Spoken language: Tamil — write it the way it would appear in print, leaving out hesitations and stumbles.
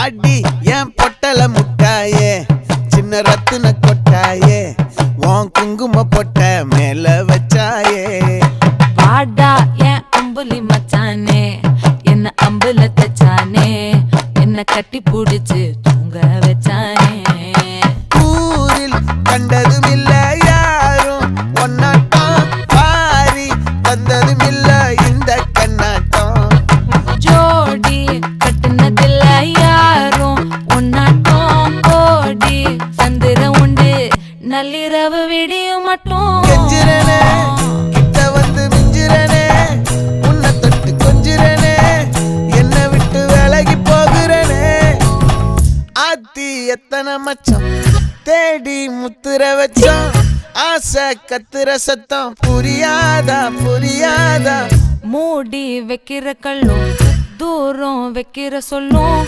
வாடி என் பொட்டல முட்டாயே சின்ன ரத்தின கொட்டாயே உன் குங்கும பொட்ட மேல வச்சாயே வாடா என் அம்புலி மச்சானே என்ன அம்புல தச்சானே என்ன கட்டி புடிச்சு தூங்க வச்சானே ஊரில் கண்டதும் இல்ல யாரும் ஒன்னாட்டம் பாரி வந்ததும் இல்ல இந்த கண்ணாட்டம் ஜோடி கட்டுனதில்ல யாரும் ஒன்னாட்டம் கோடி சந்திர உண்டு நள்ளிரவு விடியும் மட்டும் கெஞ்சிரனே கிட்ட வந்து மிஞ்சிரனே உன்னை தொட்டு கொஞ்சிரனே என்ன விட்டு விலகி போகிறனே ஆத்தி எத்தனை மச்சம் தேடி முத்துற வச்சோம் ஆசை கத்துற சத்தம் புரியாதா புரியாதா மூடி வைக்கிற கல்லும் தூரம் வைக்கிற சொல்லும்